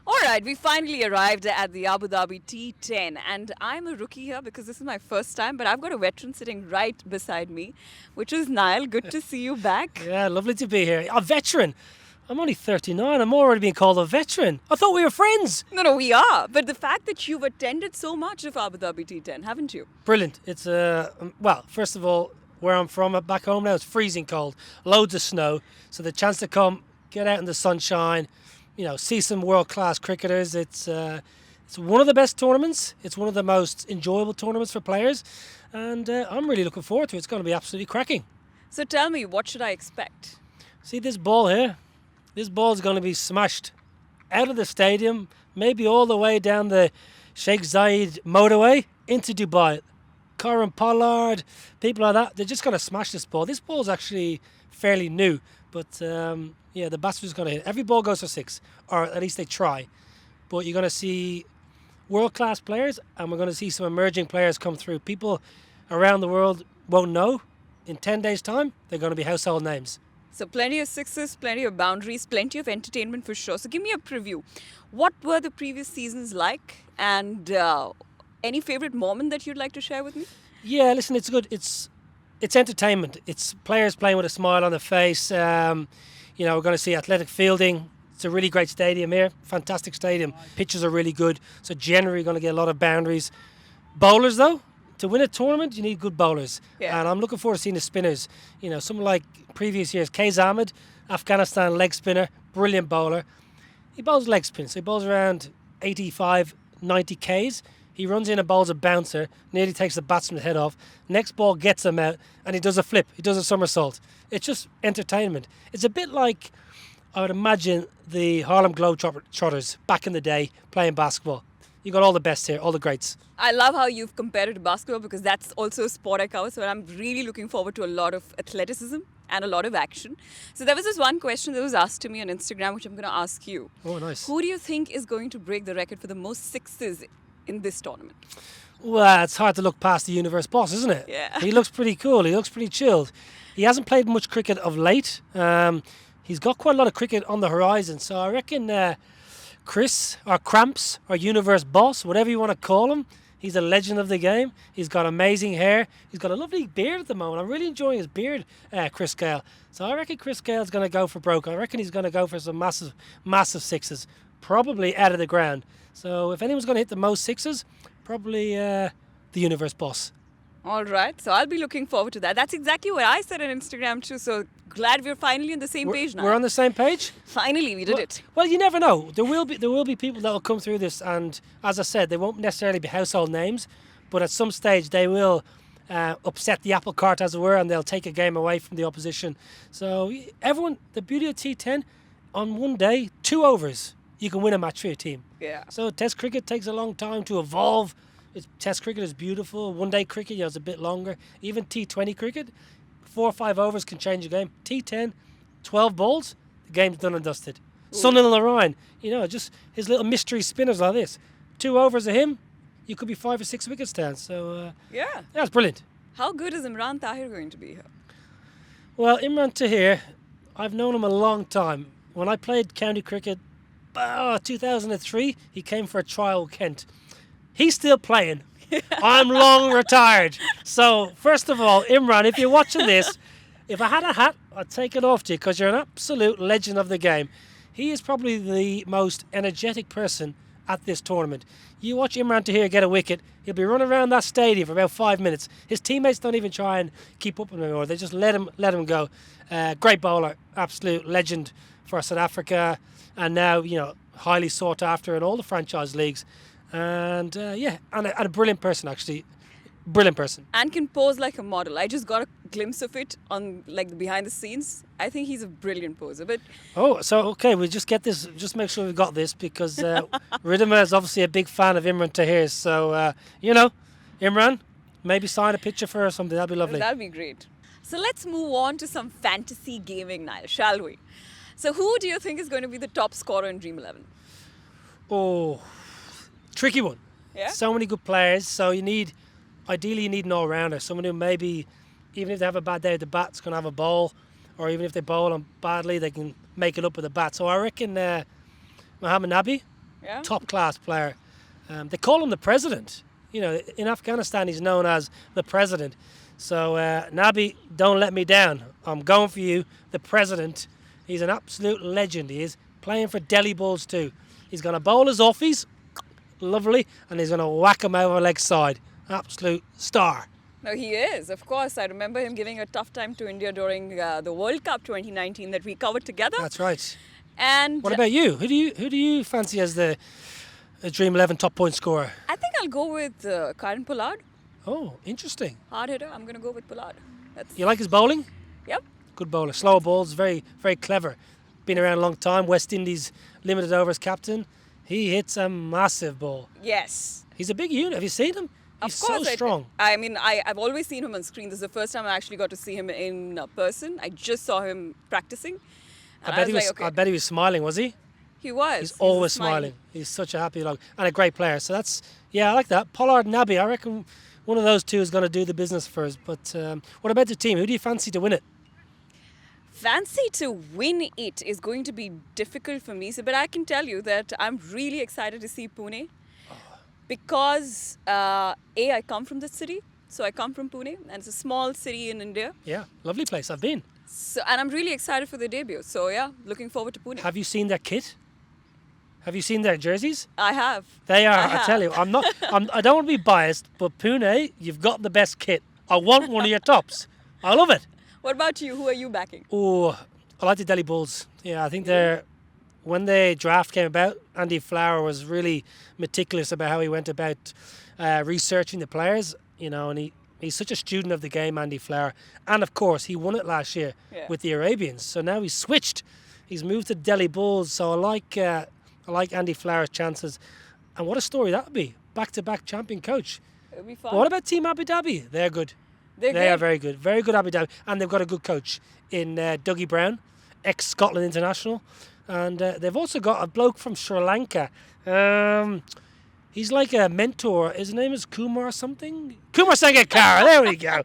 All right, we finally arrived at the Abu Dhabi T10, and I'm a rookie here because this is my first time, but I've got a veteran sitting right beside me, which is Niall. Good to see you back. Yeah, lovely to be here. A veteran. I'm only 39. I'm already being called a veteran. I thought we were friends. No, no, we are, but the fact that you've attended so much of Abu Dhabi T10, haven't you? Brilliant. It's well, first of all, where I'm from, back home now, it's freezing cold, loads of snow. So the chance to come, get out in the sunshine, see some world-class cricketers. It's one of the best tournaments. It's one of the most enjoyable tournaments for players, and I'm really looking forward to it. It's going to be absolutely cracking. So tell me, what should I expect? See this ball here? This ball is going to be smashed out of the stadium, maybe all the way down the Sheikh Zayed motorway into Dubai. Corin Pollard, people like that, they're just going to smash this ball. This ball's actually fairly new, but the batsman's going to hit. Every ball goes for six, or at least they try. But you're going to see world-class players, and we're going to see some emerging players come through. People around the world won't know. In 10 days' time, they're going to be household names. So plenty of sixes, plenty of boundaries, plenty of entertainment for sure. So give me a preview. What were the previous seasons like, and any favorite moment that you'd like to share with me? Yeah, listen, it's good. It's entertainment. It's players playing with a smile on their face. We're going to see athletic fielding. It's a really great stadium here. Fantastic stadium. Pitches are really good. So generally, going to get a lot of boundaries. Bowlers, though, to win a tournament, you need good bowlers. Yeah. And I'm looking forward to seeing the spinners. Someone like previous years, Kais Ahmed, Afghanistan leg spinner, brilliant bowler. He bowls leg spin, so he bowls around 85, 90 Ks. He runs in and bowls a bouncer, nearly takes the batsman's head off. Next ball gets him out, and he does a flip. He does a somersault. It's just entertainment. It's a bit like, I would imagine, the Harlem Globetrotters back in the day playing basketball. You got all the best here, all the greats. I love how you've compared it to basketball because that's also a sport I cover. So I'm really looking forward to a lot of athleticism and a lot of action. So there was this one question that was asked to me on Instagram, which I'm going to ask you. Oh, nice. Who do you think is going to break the record for the most sixes in this tournament? Well, it's hard to look past the universe boss, isn't it? Yeah. He looks pretty cool. He looks pretty chilled. He hasn't played much cricket of late. He's got quite a lot of cricket on the horizon. So I reckon Chris, or Cramps, or universe boss, whatever you want to call him, he's a legend of the game. He's got amazing hair. He's got a lovely beard at the moment. I'm really enjoying his beard, Chris Gale. So I reckon Chris Gale's going to go for broke. I reckon he's going to go for some massive, massive sixes, probably out of the ground. So if anyone's going to hit the most sixes, probably the universe boss. All right. So I'll be looking forward to that. That's exactly what I said on Instagram too. So glad we're finally on the same page now. We're on the same page. Finally, we did it. Well, you never know. There will be people that will come through this, and as I said, they won't necessarily be household names, but at some stage they will upset the apple cart, as it were, and they'll take a game away from the opposition. So everyone, the beauty of T10, on one day, 2 overs, you can win a match for your team. Yeah. So Test cricket takes a long time to evolve. Test cricket is beautiful. One day cricket, it's a bit longer. Even T20 cricket, 4 or 5 overs can change a game. T10, 12 balls, the game's done and dusted. Sunil Narine, just his little mystery spinners like this. 2 overs of him, you could be 5 or 6 wickets down. So Yeah. that's brilliant. How good is Imran Tahir going to be here? Well, Imran Tahir, I've known him a long time. When I played county cricket, 2003, he came for a trial with Kent. He's still playing. I'm long retired. So, first of all, Imran, if you're watching this, if I had a hat, I'd take it off to you because you're an absolute legend of the game. He is probably the most energetic person at this tournament. You watch Imran Tahir get a wicket, he'll be running around that stadium for about 5 minutes. His teammates don't even try and keep up with him anymore. They just let him go. Great bowler, absolute legend for South Africa, and now, highly sought after in all the franchise leagues. And a brilliant person, actually. Brilliant person. And can pose like a model. I just got a glimpse of it on like the behind the scenes. I think he's a brilliant poser. But Oh, so okay, we'll just get this, just make sure we've got this because Ridhima is obviously a big fan of Imran Tahir. So, Imran, maybe sign a picture for her or something. That'd be lovely. that'd be great. So let's move on to some fantasy gaming now, shall we? So who do you think is going to be the top scorer in Dream 11? Oh, tricky one. Yeah? So many good players. So ideally you need an all-rounder. Someone who maybe, even if they have a bad day at the bats, can have a bowl. Or even if they bowl on badly, they can make it up with a bat. So I reckon Mohammad Nabi Yeah. top class player. They call him the president. You know, in Afghanistan, he's known as the president. So, Nabi, don't let me down. I'm going for you, the president. He's an absolute legend, he is. Playing for Delhi Bulls too. He's going to bowl his offies, lovely, and he's going to whack him over leg side. Absolute star. No, he is. Of course, I remember him giving a tough time to India during the World Cup 2019 that we covered together. That's right. And What about you? Who do you fancy as the Dream 11 top point scorer? I think I'll go with Karan Pollard. Oh, interesting. Hard hitter. I'm going to go with Pollard. That's, You like his bowling? yep. Good bowler. Slower balls, very, very clever. Been around a long time. West Indies limited overs captain. He hits a massive ball. Yes. He's a big unit. Have you seen him? He's Of course, so strong. I mean, I've always seen him on screen. This is the first time I actually got to see him in person. I just saw him practicing. And I was like, okay. I bet he was smiling, was he? He was. He's always smiling. He's such a happy dog and a great player. So I like that. Pollard and Nabi, I reckon one of those two is going to do the business for us. But what about the team? Who do you fancy to win it? Fancy to win it is going to be difficult for me. So, but I can tell you that I'm really excited to see Pune because I come from the city. So I come from Pune, and it's a small city in India. Yeah, lovely place. I've been. So, and I'm really excited for their debut. So yeah, looking forward to Pune. Have you seen their kit? Have you seen their jerseys? I have. They are. I I have. tell you, I don't want to be biased, but Pune, you've got the best kit. I want one of your tops. I love it. What about you? Who are you backing? Oh, I like the Delhi Bulls. Yeah, I think when the draft came about, Andy Flower was really meticulous about how he went about researching the players. You know, and he's such a student of the game, Andy Flower. And of course, he won it last year with the Arabians. So now he's switched. He's moved to Delhi Bulls. So I like Andy Flower's chances. And what a story that would be. Back-to-back champion coach. It'll be fun. But what about Team Abu Dhabi? They're good. They're They are great. very good. Very good Abu Dhabi. And they've got a good coach in Dougie Brown, ex-Scotland international. And they've also got a bloke from Sri Lanka. He's like a mentor. His name is Kumar something? Kumar Sangakkara. There we go.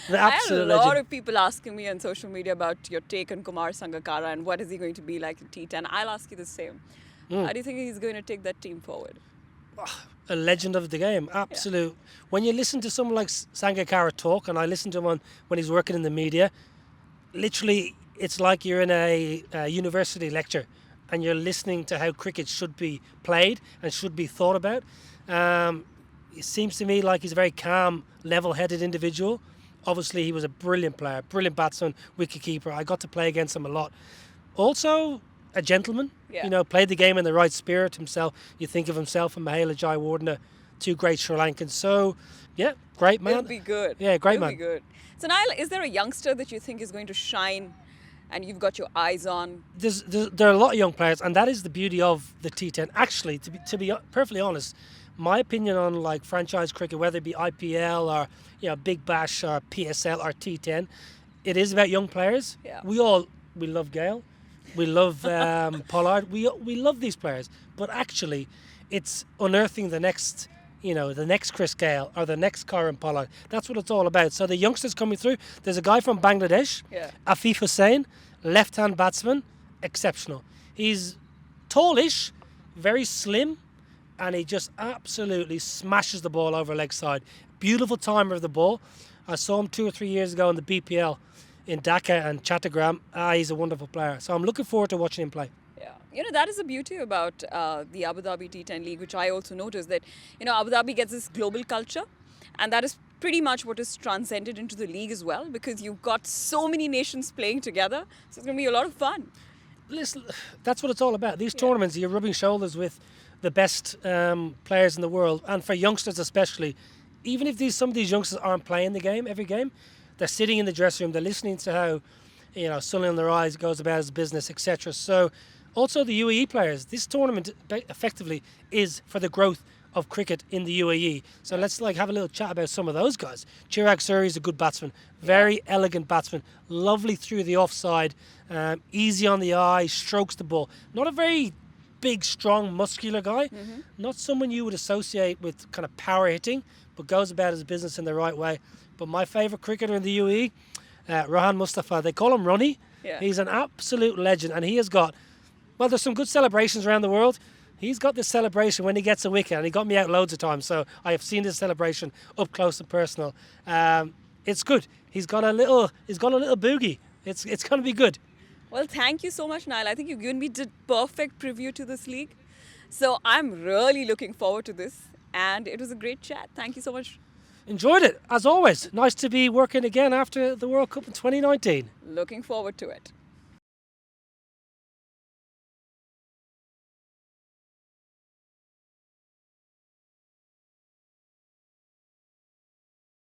The I had a absolute lot legend. of people asking me on social media about your take on Kumar Sangakkara and what is he going to be like in T10. I'll ask you the same. Mm. How do you think he's going to take that team forward? A legend of the game. Absolute. When you listen to someone like Sangakkara talk, and I listen to him when he's working in the media, literally it's like you're in a university lecture and you're listening to how cricket should be played and should be thought about. It seems to me like he's a very calm, level-headed individual. Obviously, he was a brilliant player, brilliant batsman, wicketkeeper. I got to play against him a lot. Also, a gentleman. Yeah. You know, played the game in the right spirit himself. You think of himself and Mahela Jayawardene, two great Sri Lankans. So, yeah, great man. It'll be good. Yeah, great It'll man. be good. So, Niall, is there a youngster that you think is going to shine and you've got your eyes on? There are a lot of young players, and that is the beauty of the T10. Actually, to be perfectly honest, my opinion on like franchise cricket, whether it be IPL or Big Bash or PSL or T10, it is about young players. Yeah. We love Gale, we love Pollard, we love these players, but actually, it's unearthing the next Chris Gale or the next Karan Pollard. That's what it's all about. So the youngsters coming through. There's a guy from Bangladesh, Afif Hussain, left-hand batsman, exceptional. He's tallish, very slim, and he just absolutely smashes the ball over leg side. Beautiful timer of the ball. I saw him 2 or 3 years ago in the BPL in Dhaka and Chattogram. He's a wonderful player. So I'm looking forward to watching him play. Yeah, that is the beauty about the Abu Dhabi T10 League, which I also noticed that, Abu Dhabi gets this global culture, and that is pretty much what is transcended into the league as well, because you've got so many nations playing together. So it's going to be a lot of fun. Listen, that's what it's all about. These tournaments, you're rubbing shoulders with the best players in the world, and for youngsters especially, even if some of these youngsters aren't playing the game every game, they're sitting in the dressing room, they're listening to how Sunny on their eyes goes about his business, etc. So also the UAE players, this tournament effectively is for the growth of cricket in the UAE. So let's have a little chat about some of those guys. Chirag Suri is a good batsman, very elegant batsman, lovely through the offside, easy on the eye, strokes the ball. Not a very big, strong, muscular guy, not someone you would associate with kind of power hitting, but goes about his business in the right way. But my favourite cricketer in the UAE, Rahan Mustafa, they call him Ronnie. Yeah. He's an absolute legend, and he has got, well, there's some good celebrations around the world. He's got this celebration when he gets a wicket, and he got me out loads of times. So I have seen this celebration up close and personal. It's good. He's got a little boogie. It's going to be good. Well, thank you so much, Niall. I think you've given me the perfect preview to this league. So I'm really looking forward to this. And it was a great chat. Thank you so much. Enjoyed it, as always. Nice to be working again after the World Cup in 2019. Looking forward to it.